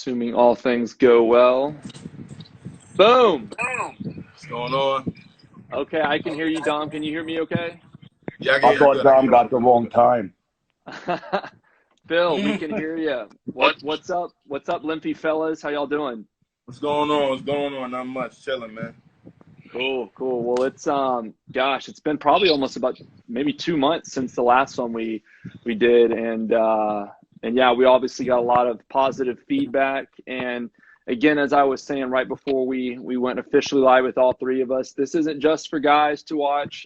Assuming all things go well. Boom. What's going on? Okay, I can hear you, Dom. Can you hear me okay? Yeah, I can I hear you thought good. I can Dom hear got the wrong time. Phil, we you. can hear you. What? What's up? What's up, Lymphy How y'all doing? What's going on? What's going on? Not much. Chilling, man. Cool. Well, it's gosh, it's been probably almost about maybe 2 months since the last one we did, and yeah, we obviously got a lot of positive feedback. And again, as I was saying right before we went officially live with all three of us, this isn't just for guys to watch.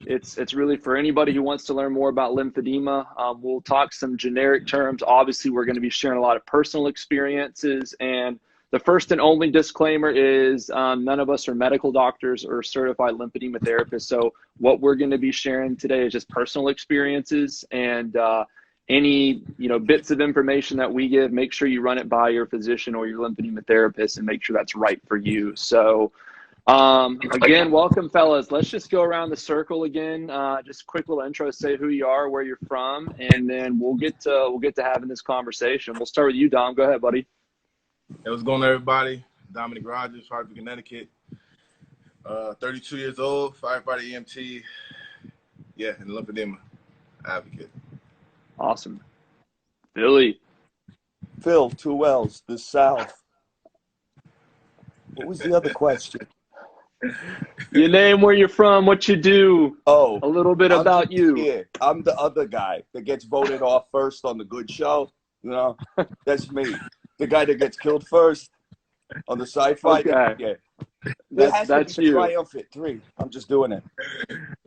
It's really for anybody who wants to learn more about lymphedema. We'll talk some generic terms. Obviously, we're going to be sharing a lot of personal experiences. And the first and only disclaimer is none of us are medical doctors or certified lymphedema therapists. So what we're going to be sharing today is just personal experiences, and any bits of information that we give, make sure you run it by your physician or your lymphedema therapist and make sure that's right for you. So again, welcome, fellas. Let's just go around the circle again. Just quick little intro, say who you are, where you're from, and then we'll get to having this conversation. We'll start with you, Dom. Go ahead, buddy. Hey, what's going on, everybody? Dominic Rogers, Hartford, Connecticut. 32 years old, firefighter EMT. Yeah, and lymphedema advocate. Awesome. Billy. Phil, 2 L's, the South. What was the other question? Your name, where you're from, what you do. Oh, a little bit about you. Yeah, I'm the other guy that gets voted off first on the good show. That's me. The guy that gets killed first on the sci-fi. Okay. Yeah. That's you. Triumphant 3. I'm just doing it.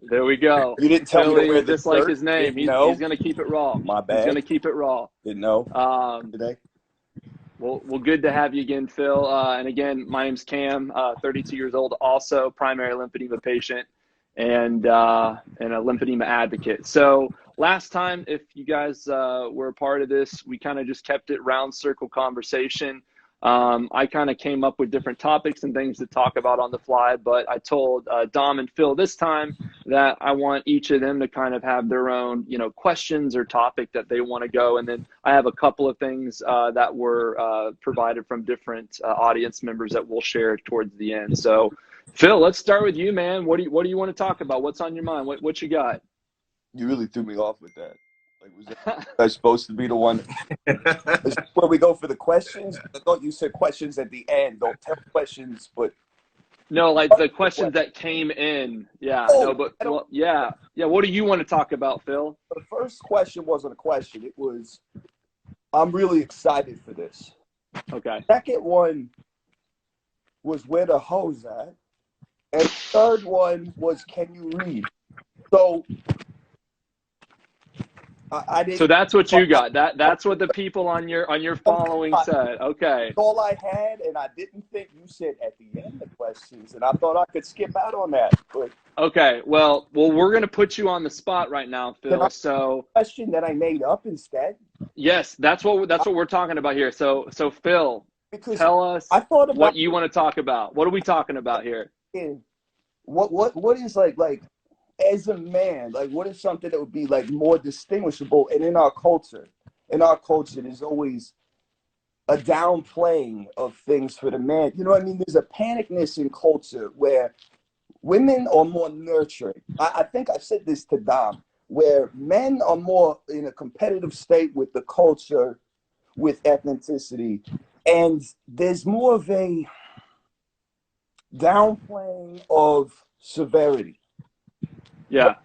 There we go. You didn't tell Billy, me to wear the just shirt. like his name. He's going to keep it raw. My bad. He's going to keep it raw. Didn't know today. Well, good to have you again, Phil. And again, my name's Cam, 32 years old, also primary lymphedema patient and a lymphedema advocate. So last time, if you guys were a part of this, we kind of just kept it round circle conversation. I kind of came up with different topics and things to talk about on the fly, but I told Dom and Phil this time that I want each of them to kind of have their own, questions or topic that they want to go. And then I have a couple of things that were provided from different audience members that we'll share towards the end. So Phil, let's start with you, man. What do you want to talk about? What's on your mind? What you got? You really threw me off with that. Was I supposed to be the one? Is this where we go for the questions? I thought you said questions at the end. Don't tell questions, but no, like the questions that came in. Yeah, yeah. What do you want to talk about, Phil? The first question wasn't a question. It was, I'm really excited for this. Okay. Second one was, where the hose at? And third one was, can you read? So I didn't. So that's what you got. That's what the people on your following said. Okay. That's all I had, and I didn't think you said at the end the questions, and I thought I could skip out on that. But okay. Well, we're gonna put you on the spot right now, Phil. So question that I made up instead. Yes, that's what we're talking about here. So Phil, tell us what you want to talk about. What are we talking about here? What is like as a man, like what is something that would be like more distinguishable? And in our culture, there's always a downplaying of things for the man. You know what I mean? There's a panicness in culture where women are more nurturing. I think I said this to Dom, where men are more in a competitive state with the culture, with ethnicity, and there's more of a downplaying of severity. Yeah.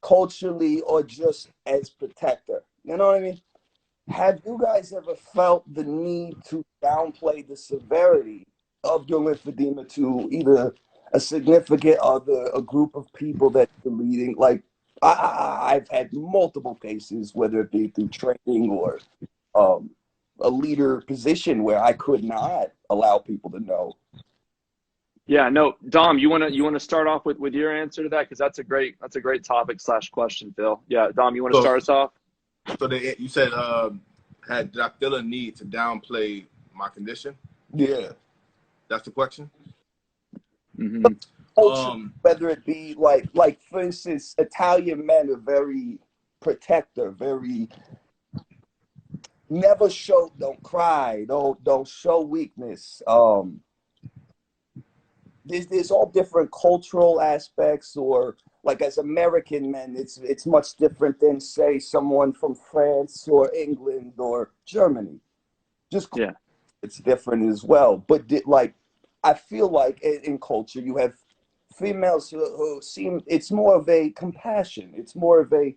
Culturally or just as protector. You know what I mean? Have you guys ever felt the need to downplay the severity of your lymphedema to either a significant other, a group of people that you're leading? Like, I've had multiple cases, whether it be through training or a leader position, where I could not allow people to know. Yeah, no, Dom, you want to start off with your answer to that, because that's a great topic / question, Phil. Yeah, Dom, you want to start us off? So you said, did I feel a need to downplay my condition? Yeah, that's the question. Mm-hmm. Whether it be like for instance, Italian men are very protector, very never show, don't cry, don't show weakness. There's all different cultural aspects, or like as American men, it's much different than say someone from France or England or Germany. Just Yeah. it's different as well. But like I feel like in culture you have females who seem it's more of a compassion. It's more of a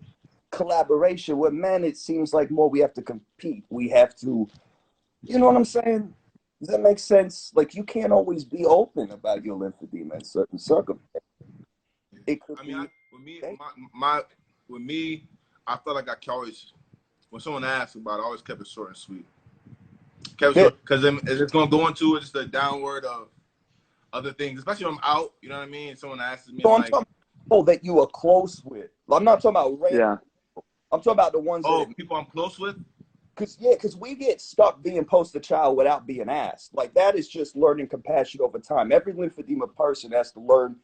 collaboration. With men, it seems like more we have to compete. We have to, you know what I'm saying? Does that make sense? Like you can't always be open about your lymphedema in certain circumstances. It could I mean, be. with me, with me, I felt like I can always, when someone asked about it, I always kept it short and sweet. Kept it Yeah. short, because it's going to go into it's the downward of other things, especially when I'm out, you know what I mean? Someone asks me, So I'm I'm like, talking about people that you are close with. I'm not talking about random. Yeah. I'm talking about the ones oh, that, people I'm close with? because we get stuck being poster child without being asked. Like that is just learning compassion over time. Every lymphedema person has to learn.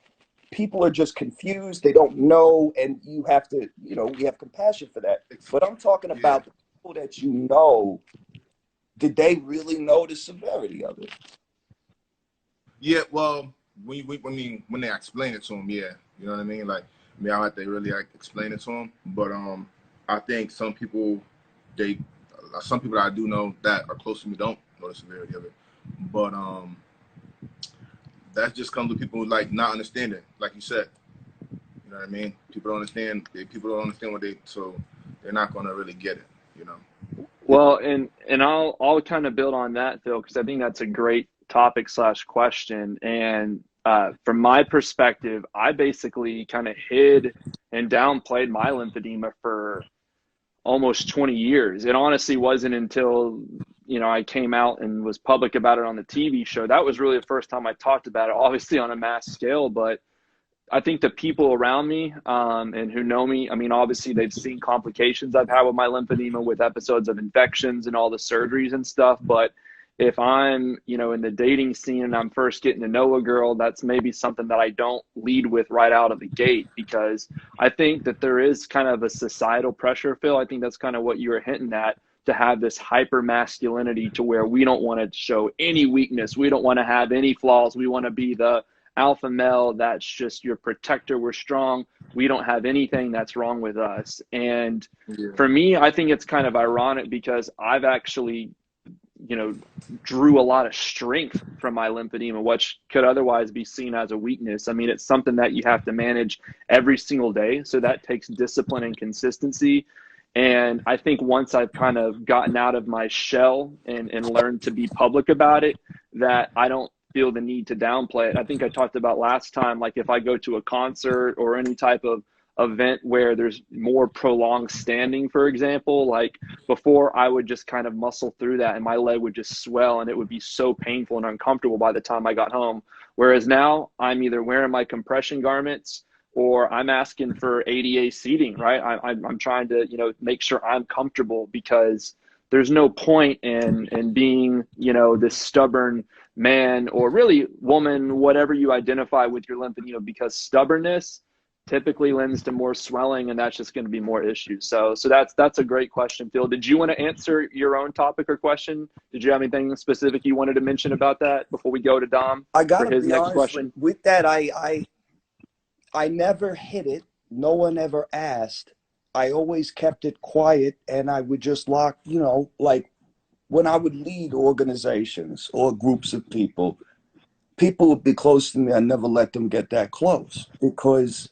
People are just confused. They don't know, and you have to, we have compassion for that. But I'm talking Yeah. about the people that you know. Did they really know the severity of it? Yeah, well, when they explain it to them, yeah. You know what I mean? Like, I mean, I have to really like explain it to them. But I think some people that I do know that are close to me don't know the severity of it. But that just comes with people like not understanding, like you said. You know what I mean? People don't understand. People don't understand so they're not gonna really get it. You know? Well, and I'll kind of build on that, Phil, because I think that's a great topic slash question. And from my perspective, I basically kind of hid and downplayed my lymphedema for almost 20 years. It honestly wasn't until, I came out and was public about it on the TV show. That was really the first time I talked about it, obviously on a mass scale. But I think the people around me and who know me, I mean, obviously they've seen complications I've had with my lymphedema with episodes of infections and all the surgeries and stuff. But if I'm, in the dating scene and I'm first getting to know a girl, that's maybe something that I don't lead with right out of the gate, because I think that there is kind of a societal pressure, Phil. I think that's kind of what you were hinting at, to have this hyper masculinity to where we don't want to show any weakness. We don't want to have any flaws. We want to be the alpha male that's just your protector. We're strong. We don't have anything that's wrong with us. And Yeah. for me, I think it's kind of ironic because I've actually, drew a lot of strength from my lymphedema, which could otherwise be seen as a weakness. I mean, it's something that you have to manage every single day. So that takes discipline and consistency. And I think once I've kind of gotten out of my shell and learned to be public about it, that I don't feel the need to downplay it. I think I talked about last time, like if I go to a concert or any type of event where there's more prolonged standing, for example, like before I would just kind of muscle through that and my leg would just swell and it would be so painful and uncomfortable by the time I got home. Whereas now I'm either wearing my compression garments or I'm asking for ADA seating, right? I'm trying to, make sure I'm comfortable, because there's no point in being, this stubborn man or really woman, whatever you identify with your lymphedema, because stubbornness typically lends to more swelling, and that's just going to be more issues. So that's a great question, Phil. Did you want to answer your own topic or question? Did you have anything specific you wanted to mention about that before we go to Dom I for gotta his be next honest question? with that. I never hit it. No one ever asked. I always kept it quiet, and I would just lock, like when I would lead organizations or groups of people, people would be close to me. I never let them get that close, because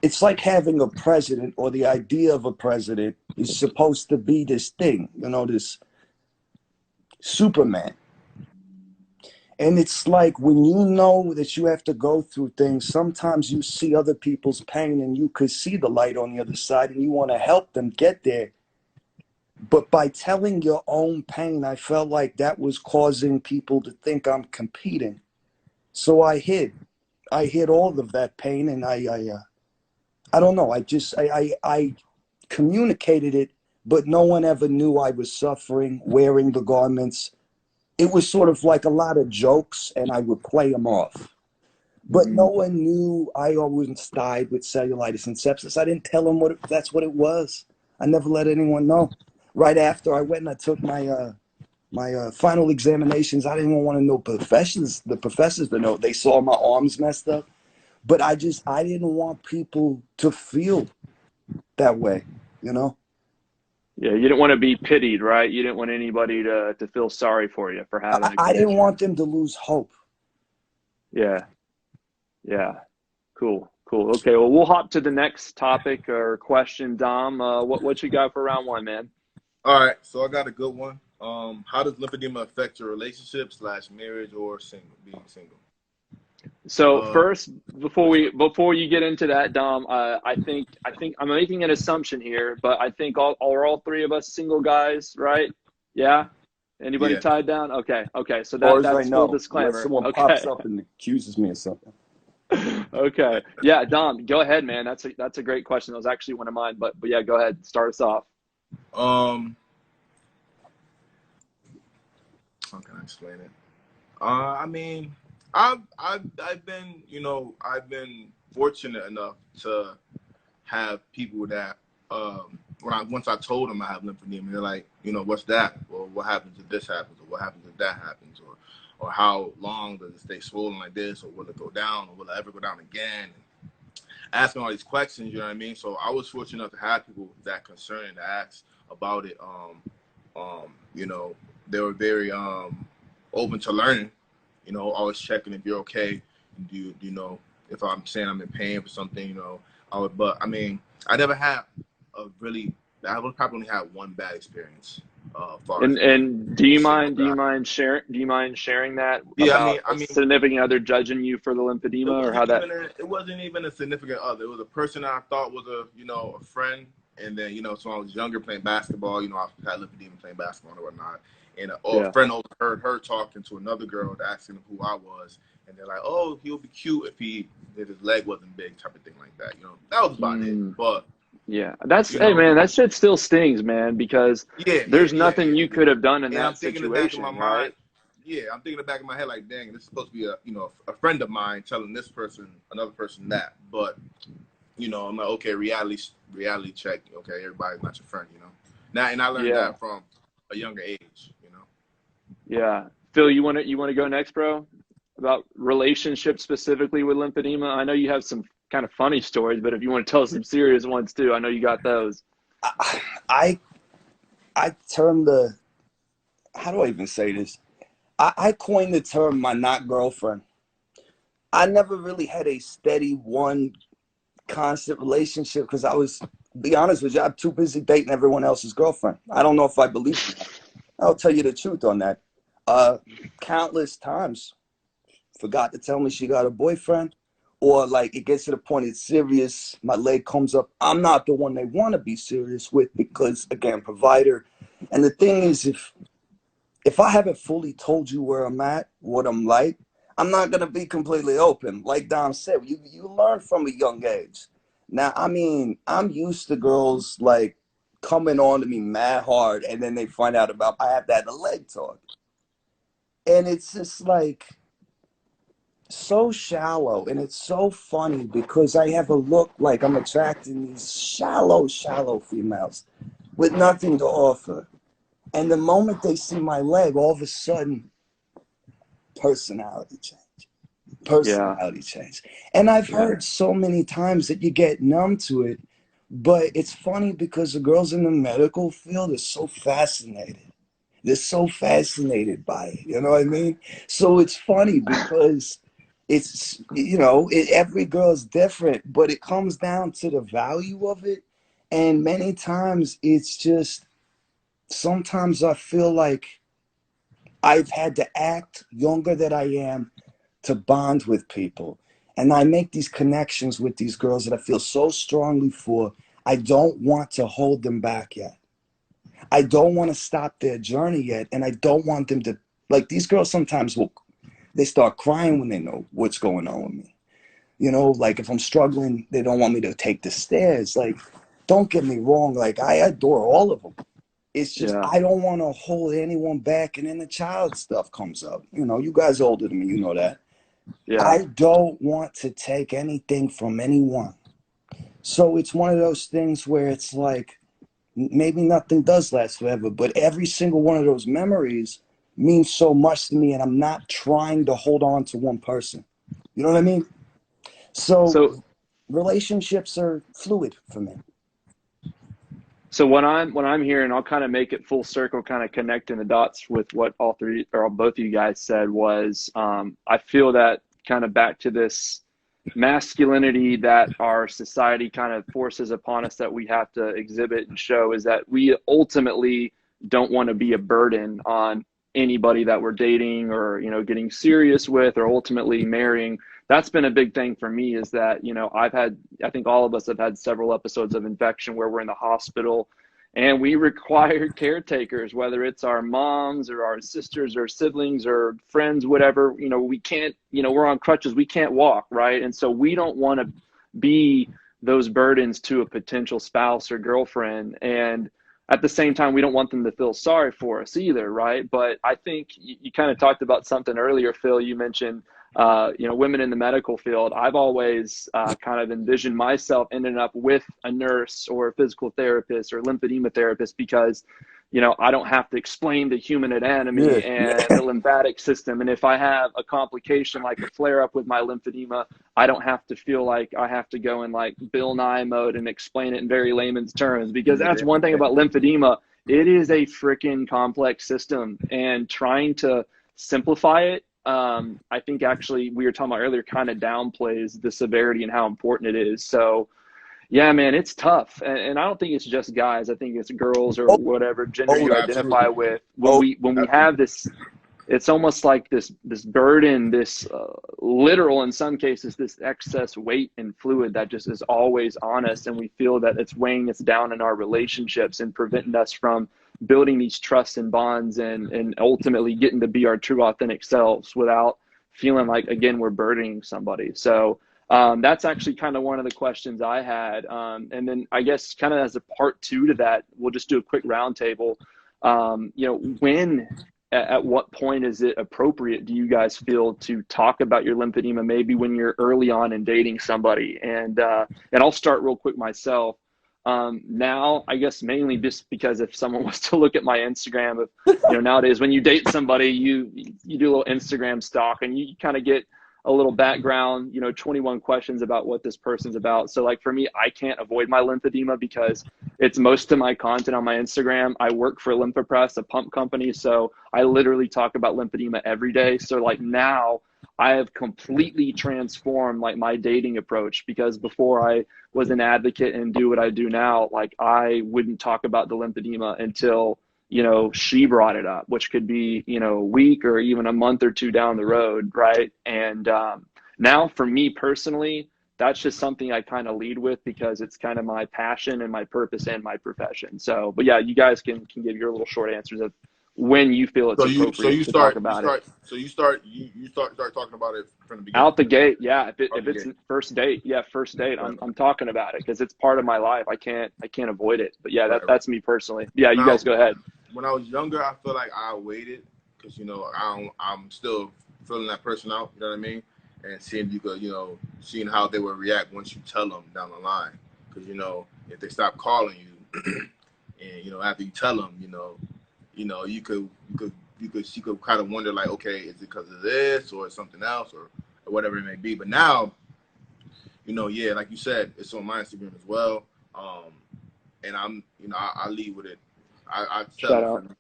it's like having a president, or the idea of a president is supposed to be this thing, this Superman. And it's like when you know that you have to go through things, sometimes you see other people's pain and you could see the light on the other side and you want to help them get there. But by telling your own pain, I felt like that was causing people to think I'm competing. So I hid all of that pain, and I don't know. I communicated it, but no one ever knew I was suffering, wearing the garments. It was sort of like a lot of jokes, and I would play them off. But no one knew I always died with cellulitis and sepsis. I didn't tell them that's what it was. I never let anyone know. Right after I went and I took my final examinations, I didn't even want to know the professors to know. They saw my arms messed up, but I didn't want people to feel that way, you know? Yeah, you didn't want to be pitied, right? You didn't want anybody to feel sorry for you for having a I didn't condition. want them to lose hope. Yeah, yeah. Cool, cool. Okay, well, we'll hop to the next topic or question, Dom. What you got for round one, man? All right, so I got a good one. How does lymphedema affect your relationship / marriage or being single? So Uh, first, before you get into that, Dom, I think I'm making an assumption here, but I think all three of us single guys, right? Yeah. Anybody yeah. tied down? Okay, okay. So As far as I that's full know, unless disclaimer. someone pops Okay, up and accuses me of something. okay. Yeah, Dom, go ahead, man. That's a great question. That was actually one of mine, but yeah, go ahead. Start us off. Um, how can I explain it? I mean, I've been, I've been fortunate enough to have people that once I told them I have lymphedema, they're like, what's that? Or what happens if this happens? Or what happens if that happens? Or how long does it stay swollen like this? Or will it go down? Or will it ever go down again? Asking all these questions, you know what I mean? So I was fortunate enough to have people that concerned to ask about it. They were very open to learning, always checking if you're okay. Do you know if I'm saying I'm in pain for something, but I mean, I never had I would probably only had one bad experience, as far as being And do a you single mind guy. sharing that Yeah, about I a mean, significant other judging you for the lymphedema or how that? it wasn't even a significant other. It was a person I thought was a friend. And then, so when I was younger playing basketball, I had lymphedema playing basketball and whatnot. And a Yeah. friend overheard her talking to another girl asking him who I was. And they're like, oh, he'll be cute if his leg wasn't big, type of thing like that. That was about it. Mm, But, yeah. That's, you hey know, man, that shit still stings, man, because there's nothing you yeah. could have done in And I'm that thinking in the back of my situation, right? mind, I'm thinking in the back of my head, like, dang, this is supposed to be a friend of mine telling this person, another person that. But, I'm like, okay, reality check. Okay, everybody's not your friend, Now, and I learned Yeah. that from a younger age. Yeah. Phil, you want to go next, bro? About relationships specifically with lymphedema? I know you have some kind of funny stories, but if you want to tell some serious ones too, I know you got those. I I term the how do I even say this? I coined the term my not girlfriend. I never really had a steady one constant relationship because be honest with you, I'm too busy dating everyone else's girlfriend. I don't know if I believe in that. I'll tell you the truth on that. Countless times, forgot to tell me she got a boyfriend, or like it gets to the point it's serious. My leg comes up. I'm not the one they want to be serious with because again, provider. And the thing is, if I haven't fully told you where I'm at, what I'm like, I'm not gonna be completely open. Like Dom said, you learn from a young age. Now, I mean, I'm used to girls like coming on to me mad hard, and then they find out about I have that leg talk, and it's just like so shallow, and it's so funny because I have a look like I'm attracting these shallow females with nothing to offer. And the moment they see my leg, all of a sudden, personality change. Yeah. Personality change. And I've Yeah. heard so many times that you get numb to it, but it's funny because the girls in the medical field are so fascinated. They're so fascinated by it. You know what I mean? So it's funny because every girl is different, but it comes down to the value of it. And many times it's just, sometimes I feel like I've had to act younger than I am to bond with people. And I make these connections with these girls that I feel so strongly for. I don't want to hold them back yet. I don't want to stop their journey yet. And I don't want them to, like these girls sometimes they start crying when they know what's going on with me. Like if I'm struggling, they don't want me to take the stairs. Like, don't get me wrong. Like I adore all of them. It's just Yeah. I don't want to hold anyone back, and then the child stuff comes up. You guys are older than me, you know that. Yeah. I don't want to take anything from anyone. So it's one of those things where it's like maybe nothing does last forever, but every single one of those memories means so much to me, and I'm not trying to hold on to one person. You know what I mean? So So relationships are fluid for me. So what I'm hearing, I'll kind of make it full circle, kind of connecting the dots with what all three or both of you guys said was, I feel that kind of back to this masculinity that our society kind of forces upon us that we have to exhibit and show is that we ultimately don't want to be a burden on anybody that we're dating or, getting serious with or ultimately marrying. That's been a big thing for me is that, I think all of us have had several episodes of infection where we're in the hospital and we require caretakers, whether it's our moms or our sisters or siblings or friends, whatever. We can't, we're on crutches, we can't walk, right? And so we don't want to be those burdens to a potential spouse or girlfriend. And at the same time, we don't want them to feel sorry for us either, right? But I think you kind of talked about something earlier, Phil. You mentioned women in the medical field. I've always kind of envisioned myself ending up with a nurse or a physical therapist or lymphedema therapist because, I don't have to explain the human Yeah, anatomy and yeah. the lymphatic system. And if I have a complication like a flare up with my lymphedema, I don't have to feel like I have to go in like Bill Nye mode and explain it in very layman's terms, because that's one thing about lymphedema. It is a freaking complex system, and trying to simplify it, I think actually we were talking about earlier, kind of downplays the severity and how important it is. So yeah, man, it's tough. And I don't think it's just guys. I think it's girls or Oh, whatever gender oh, you yeah. identify with. When Oh, we have Absolutely. this, it's almost like this burden, this literal, in some cases, this excess weight and fluid that just is always on us. And we feel that it's weighing us down in our relationships and preventing us from building these trusts and bonds and ultimately getting to be our true authentic selves without feeling like, again, we're burdening somebody. So that's actually kind of one of the questions I had. And then I guess kind of as a part two to that, we'll just do a quick roundtable. When, at what point is it appropriate, do you guys feel, to talk about your lymphedema? Maybe when you're early on in dating somebody. And I'll start real quick myself. Now, I guess mainly just because if someone was to look at my Instagram, of, nowadays when you date somebody, you do a little Instagram stalk and you kind of get a little background, 21 questions about what this person's about. So like for me, I can't avoid my lymphedema because it's most of my content on my Instagram. I work for LymphieFellas, a pump company. So I literally talk about lymphedema every day. So like now I have completely transformed like my dating approach, because before I was an advocate and do what I do now, like I wouldn't talk about the lymphedema until she brought it up, which could be, a week or even a month or two down the road. Right. And now for me personally, that's just something I kind of lead with because it's kind of my passion and my purpose and my profession. So, but yeah, you guys can give your little short answers of when you feel it's So you so appropriate you to talk start you about it. start so you start talking about it from the beginning. Out the gate, yeah. Out If the it's gate. first date, yeah, first date, Right, I'm talking about it because it's part of my life. I can't avoid it. But yeah, right, right. that's me personally. Yeah, you Now, guys go ahead. when I was younger, I feel like I waited because I'm still feeling that person out. You know what I mean? And seeing you could seeing how they would react once you tell them down the line. Because if they stop calling you, and after you tell them, you could kind of wonder like, okay, is it because of this or something else or whatever it may be. But now, yeah, like you said, it's on my Instagram as well. Um, and I lead with it. I tell Shout it out. from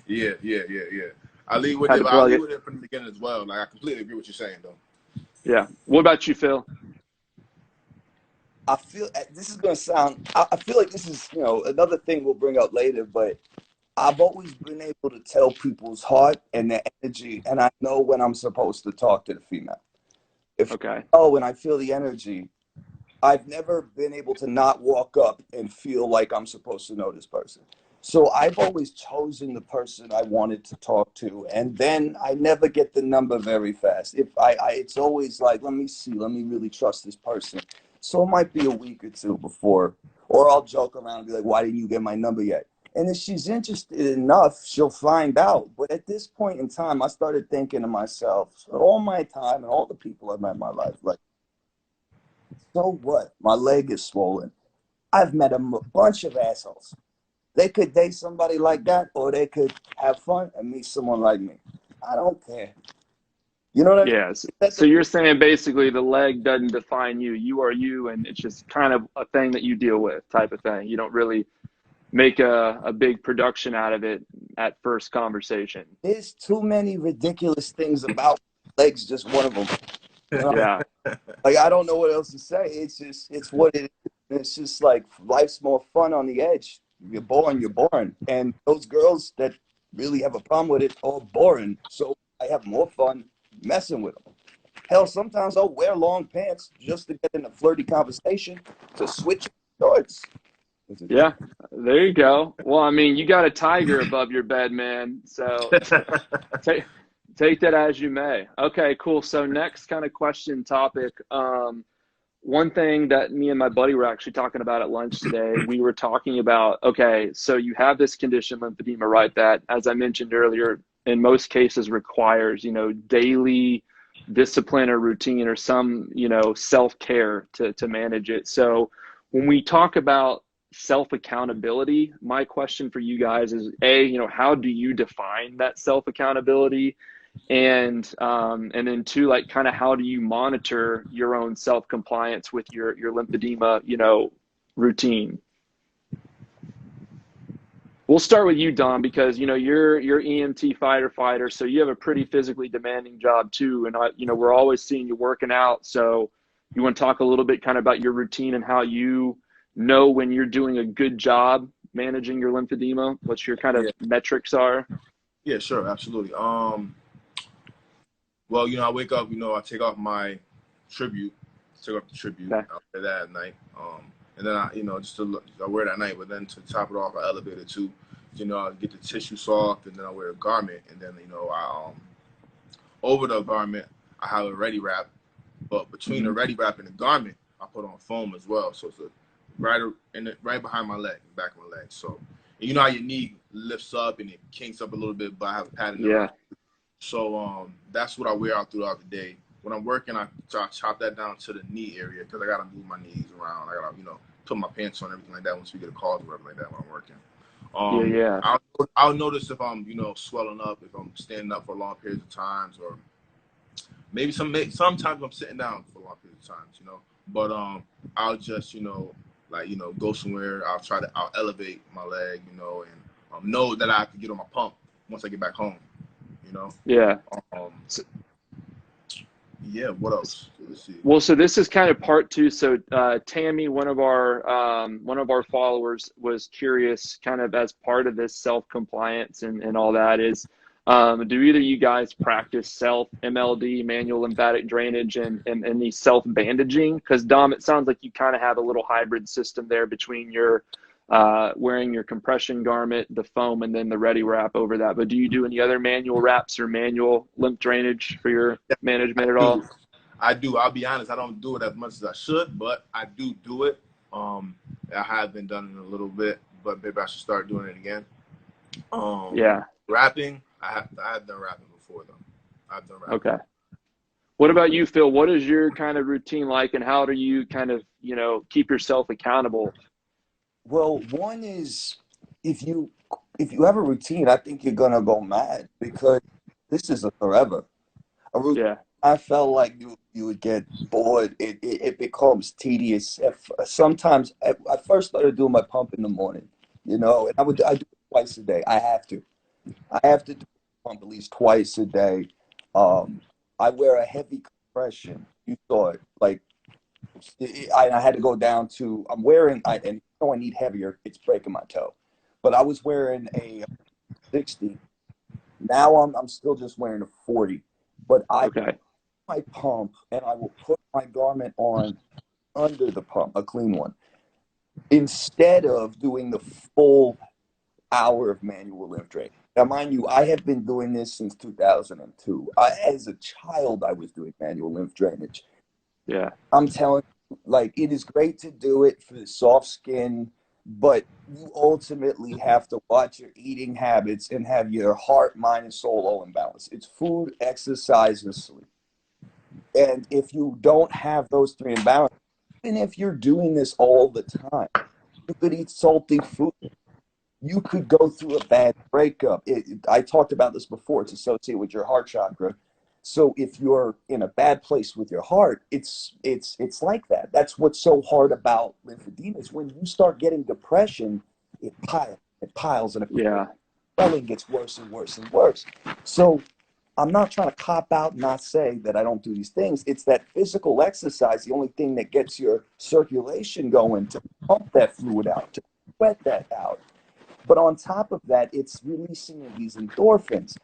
yeah, yeah. I lead with Had it, to but I plug lead it. with it from the beginning as well. Like I completely agree with what you're saying, though. Yeah. What about you, Phil? I feel this is going to sound, I feel like this is, another thing we'll bring up later, but I've always been able to tell people's heart and their energy, and I know when I'm supposed to talk to the female. If Okay. when I feel the energy, I've never been able to not walk up and feel like I'm supposed to know this person. So I've always chosen the person I wanted to talk to, and then I never get the number very fast. If it's always like, let me see, let me really trust this person. So it might be a week or two before, or I'll joke around and be like, why didn't you get my number yet? And if she's interested enough, she'll find out. But at this point in time, I started thinking to myself, all my time and all the people I've met in my life, like, so what? My leg is swollen. I've met a bunch of assholes. They could date somebody like that, or they could have fun and meet someone like me. I don't care. You know what I mean? Yes. So you're saying basically the leg doesn't define you. You are you, and it's just kind of a thing that you deal with, type of thing. You don't really make a big production out of it at first conversation. There's too many ridiculous things about legs, just one of them. You know? Yeah. Like, I don't know what else to say. It's what it is. It's just like life's more fun on the edge. You're born, you're born. And those girls that really have a problem with it are boring. So I have more fun messing with them. Hell, sometimes I'll wear long pants just to get in a flirty conversation to switch shorts. Yeah. There you go. Well, I mean, you got a tiger above your bed, man. So take that as you may. Okay, cool. So next kind of question topic. One thing that me and my buddy were actually talking about at lunch today, we were talking about, okay, so you have this condition, lymphedema, right? That, as I mentioned earlier, in most cases requires, daily discipline or routine or some, self-care to manage it. So when we talk about self-accountability, my question for you guys is, how do you define that self-accountability? And then two, like, kind of how do you monitor your own self-compliance with your lymphedema, routine? We'll start with you, Dom, because you're EMT fighter, so you have a pretty physically demanding job too, and we're always seeing you working out. So you want to talk a little bit kind of about your routine and how you know when you're doing a good job managing your lymphedema, what your kind of metrics are? Yeah, sure, absolutely. Well, I wake up, I take off my tribute, okay. I wear that at night. And then I wear it at night, but then to top it off, I elevate it too. I get the tissue soft, and then I wear a garment, and then, I, over the garment, I have a ready wrap, but between the ready wrap and the garment, I put on foam as well. So it's right behind my leg, back of my leg. So, and how your knee lifts up and it kinks up a little bit, but I have a padding around. So that's what I wear out throughout the day. When I'm working, I chop that down to the knee area because I gotta move my knees around. I gotta, put my pants on, everything like that once we get a call or whatever like that when I'm working. I'll notice if I'm, swelling up, if I'm standing up for long periods of times, or maybe sometimes I'm sitting down for long periods of times, But I'll just, go somewhere. I'll elevate my leg, and know that I have to get on my pump once I get back home. Yeah. Yeah. What else? Let's see. Well, so this is kind of part two. So Tammy, one of our followers, was curious, kind of as part of this self-compliance and all that, is do either you guys practice self MLD, manual lymphatic drainage, and the self bandaging? Because Dom, it sounds like you kind of have a little hybrid system there between your wearing your compression garment, the foam, and then the ready wrap over that. But do you do any other manual wraps or manual lymph drainage for your management at all? I do. I'll be honest, I don't do it as much as I should, but I do it. I haven't done it in a little bit, but maybe I should start doing it again. Wrapping, I have done wrapping before though. I've done wrapping. Okay. What about you, Phil? What is your kind of routine like, and how do you kind of, keep yourself accountable? Well, one is if you have a routine, I think you're gonna go mad because this is a forever. A routine, I felt like you would get bored. It becomes tedious. Sometimes I first started doing my pump in the morning, and I do it twice a day. I have to do the pump at least twice a day. I wear a heavy compression. You saw it, like I had to go down to. I'm wearing. I need heavier. It's breaking my toe, but I was wearing a 60. Now I'm still just wearing a 40. But my pump, and I will put my garment on under the pump, a clean one, instead of doing the full hour of manual lymph drain. Now, mind you, I have been doing this since 2002. As a child, I was doing manual lymph drainage. Yeah. I'm telling you, like, it is great to do it for the soft skin, but you ultimately have to watch your eating habits and have your heart, mind, and soul all in balance. It's food, exercise, and sleep. And if you don't have those three in balance, even if you're doing this all the time, You could eat salty food. You could go through a bad breakup. I talked about this before. It's associated with your heart chakra. So if you're in a bad place with your heart, it's like that. That's what's so hard about lymphedema is when you start getting depression, it piles, and Yeah. swelling gets worse and worse and worse. So I'm not trying to cop out, not say that I don't do these things. It's that physical exercise, the only thing that gets your circulation going to pump that fluid out, to sweat that out. But on top of that, it's releasing these endorphins.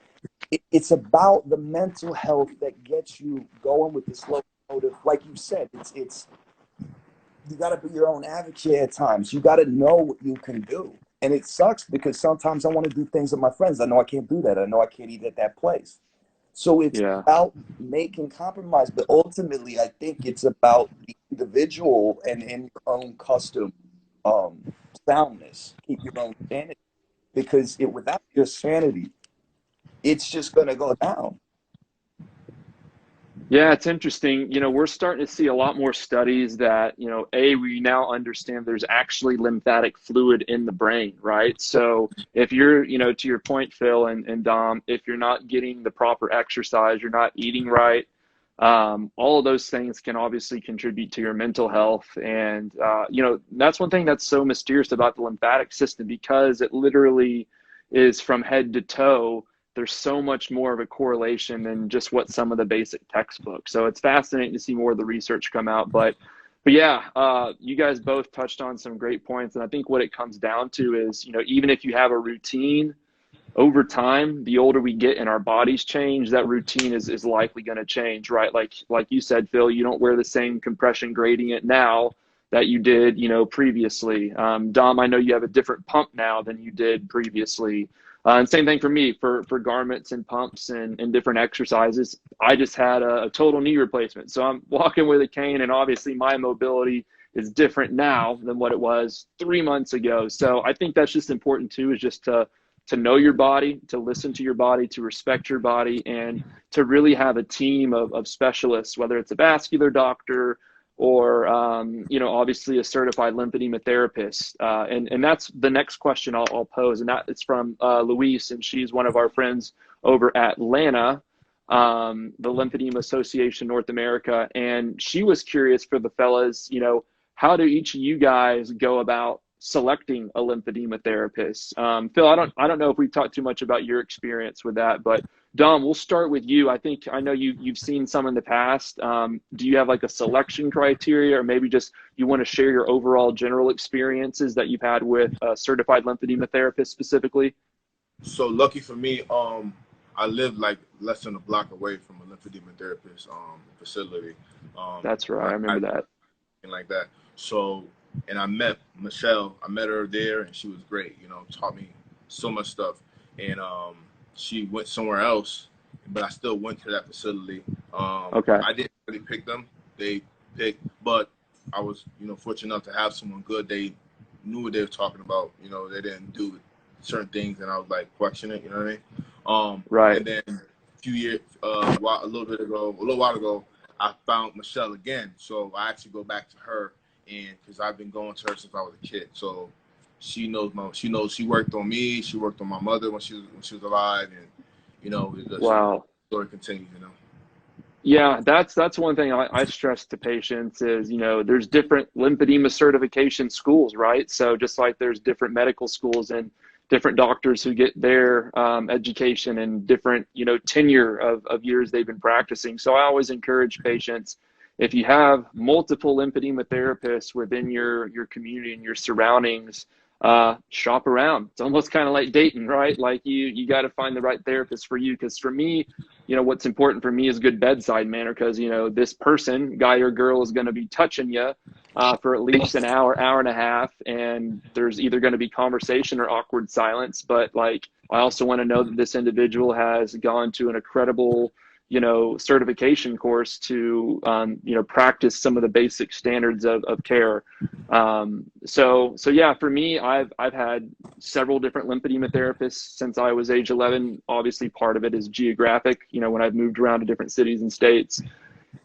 It's about the mental health that gets you going with this locomotive. Like you said, it's you got to be your own advocate at times. You got to know what you can do. And it sucks because sometimes I want to do things with my friends. I know I can't do that. I know I can't eat at that place. So it's Yeah. about making compromise. But ultimately, I think it's about the individual and in your own custom soundness. Keep your own sanity. Because without your sanity, it's just going to go down. Yeah, it's interesting. We're starting to see a lot more studies that, we now understand there's actually lymphatic fluid in the brain, right? So if you're, to your point, Phil and Dom, if you're not getting the proper exercise, you're not eating right, all of those things can obviously contribute to your mental health. And, that's one thing that's so mysterious about the lymphatic system because it literally is from head to toe. There's so much more of a correlation than just what some of the basic textbooks. So it's fascinating to see more of the research come out. But yeah, you guys both touched on some great points. And I think what it comes down to is, even if you have a routine over time, the older we get and our bodies change, that routine is likely going to change, right? Like you said, Phil, you don't wear the same compression gradient now that you did, previously. Dom, I know you have a different pump now than you did previously. And same thing for me for garments and pumps and different exercises. I just had a total knee replacement. So I'm walking with a cane, and obviously my mobility is different now than what it was 3 months ago. So I think that's just important too, is just to know your body, to listen to your body, to respect your body, and to really have a team of specialists, whether it's a vascular doctor or, obviously a certified lymphedema therapist. And that's the next question I'll pose. And that it's from Louise, and she's one of our friends over at LANA, the Lymphedema Association North America. And she was curious for the fellas, how do each of you guys go about selecting a lymphedema therapist? Phil, I don't know if we've talked too much about your experience with that, but Dom, we'll start with you. I know you've seen some in the past. Do you have like a selection criteria, or maybe just you want to share your overall general experiences that you've had with a certified lymphedema therapist specifically? So lucky for me, I live like less than a block away from a lymphedema therapist facility. That's right. I remember that. Like that. So, and I met Michelle. I met her there, and she was great. Taught me so much stuff. And she went somewhere else, but I still went to that facility. Okay. I didn't really pick them. They picked, but I was, fortunate enough to have someone good. They knew what they were talking about. They didn't do certain things, and I was like question it. You know what I mean? Right. And then a few years, a little while ago, I found Michelle again. So I actually go back to her, and because I've been going to her since I was a kid. So she knows she worked on me. She worked on my mother when she was alive, and Wow. The story continues. Yeah, that's one thing I stress to patients is, there's different lymphedema certification schools, right? So just like there's different medical schools and different doctors who get their education and different, tenure of years they've been practicing. So I always encourage patients, if you have multiple lymphedema therapists within your community and your surroundings, shop around. It's almost kind of like dating, right? Like you got to find the right therapist for you. Because for me, what's important for me is good bedside manner. Because this person, guy or girl, is going to be touching you for at least an hour and a half, and there's either going to be conversation or awkward silence. But like, I also want to know that this individual has gone to an incredible certification course to, practice some of the basic standards of care. So yeah, for me, I've had several different lymphedema therapists since I was age 11. Obviously part of it is geographic, when I've moved around to different cities and states,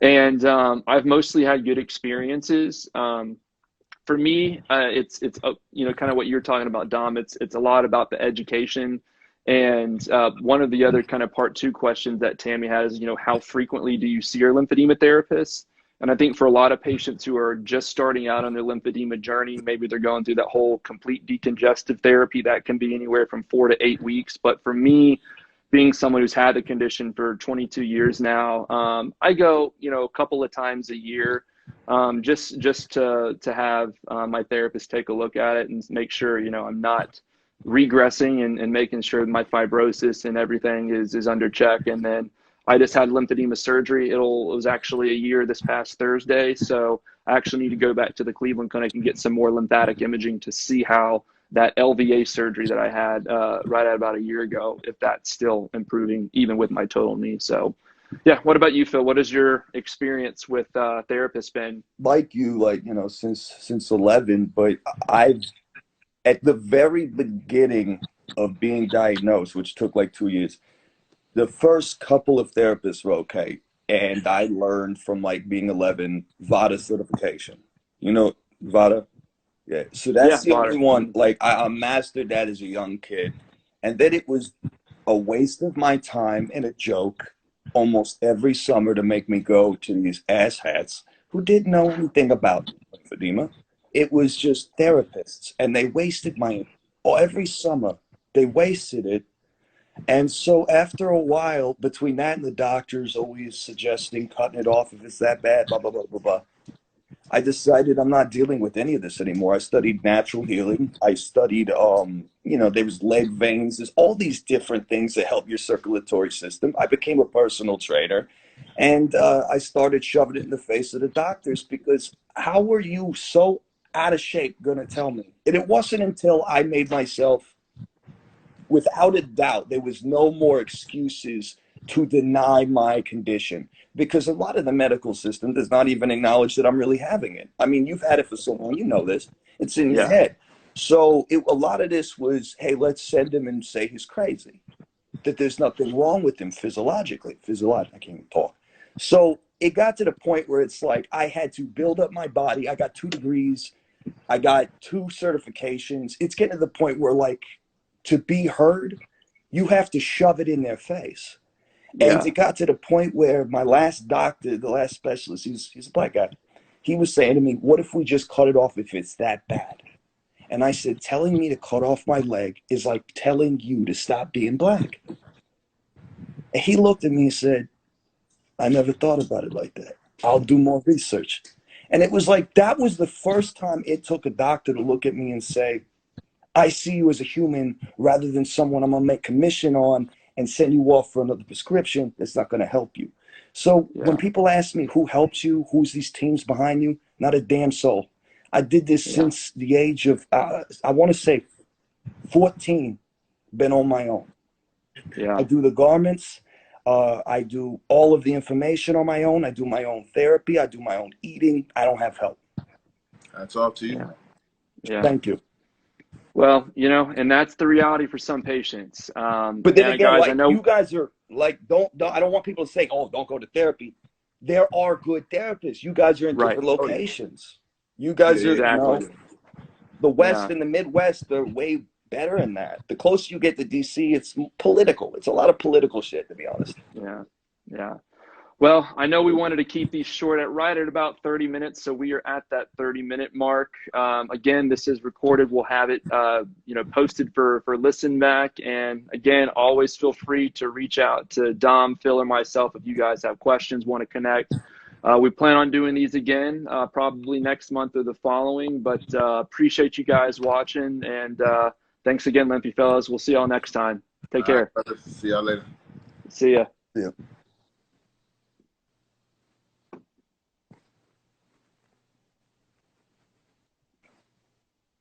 and I've mostly had good experiences. for me, it's you know, kind of what you're talking about, Dom. It's a lot about the education. And one of the other kind of part two questions that Tammy has, you know, how frequently do you see your lymphedema therapist? And I think for a lot of patients who are just starting out on their lymphedema journey, maybe they're going through that whole complete decongestive therapy that can be anywhere from 4 to 8 weeks. But for me, being someone who's had the condition for 22 years now, I go, you know, a couple of times a year, just to have my therapist take a look at it and make sure, you know, I'm not regressing, and making sure my fibrosis and everything is under check. And then I just had lymphedema surgery. It was actually a year this past Thursday. So I actually need to go back to the Cleveland Clinic and get some more lymphatic imaging to see how that LVA surgery that I had right at about a year ago, if that's still improving even with my total knee. So yeah, what about you, Phil? What has your experience with therapists been? Like you, like, you know, since 11, but I've, at the very beginning of being diagnosed, which took like 2 years, the first couple of therapists were okay. And I learned from like being 11, VADA certification. You know, VADA? Yeah. So Yeah, that's the only Potter. one. Like I mastered that as a young kid. And then it was a waste of my time and a joke almost every summer to make me go to these asshats who didn't know anything about lymphedema. It was just therapists, and they wasted my, oh, every summer they wasted it. And so after a while, between that and the doctors always suggesting cutting it off if it's that bad, blah blah blah blah blah, I decided I'm not dealing with any of this anymore. I studied natural healing. I studied, you know, there was leg veins. There's all these different things that help your circulatory system. I became a personal trainer, and I started shoving it in the face of the doctors, because how were you so out of shape going to tell me? And it wasn't until I made myself, without a doubt, there was no more excuses to deny my condition, because a lot of the medical system does not even acknowledge that I'm really having it. I mean, you've had it for so long, you know this. It's in your Yeah. head. So a lot of this was, hey, let's send him and say he's crazy, that there's nothing wrong with him physiologically. I can't even talk. So it got to the point where it's like I had to build up my body. I got 2 degrees. I got 2 certifications. It's getting to the point where, like, to be heard, you have to shove it in their face. And Yeah. it got to the point where my last doctor, the last specialist, he's a black guy, he was saying to me, what if we just cut it off if it's that bad? And I said, telling me to cut off my leg is like telling you to stop being black. And he looked at me and said, I never thought about it like that. I'll do more research. And it was like, that was the first time it took a doctor to look at me and say, I see you as a human rather than someone I'm going to make commission on and send you off for another prescription that's not going to help you. So when people ask me who helps you, who's these teams behind you, not a damn soul. I did this since the age of, I want to say 14, been on my own. Yeah. I do the garments. I do all of the information on my own. I do my own therapy. I do my own eating. I don't have help. That's all to you. Yeah. Yeah. Thank you. Well, you know, and that's the reality for some patients. But then again, guys, like, I know you guys are like, don't, I don't want people to say, oh, don't go to therapy. There are good therapists. You guys are in different locations. You guys are, you know, the West and the Midwest are way better than that. The closer you get to DC, it's political. It's a lot of political shit, to be honest. Yeah. Yeah. Well, I know we wanted to keep these short right at about 30 minutes, so we are at that 30-minute mark. Again, this is recorded. We'll have it, you know, posted for listen back. And again, always feel free to reach out to Dom, Phil, or myself if you guys have questions, want to connect. We plan on doing these again, probably next month or the following. But appreciate you guys watching, and thanks again, LymphieFellas. We'll see y'all next time. Take care. See y'all later. See ya. Yeah.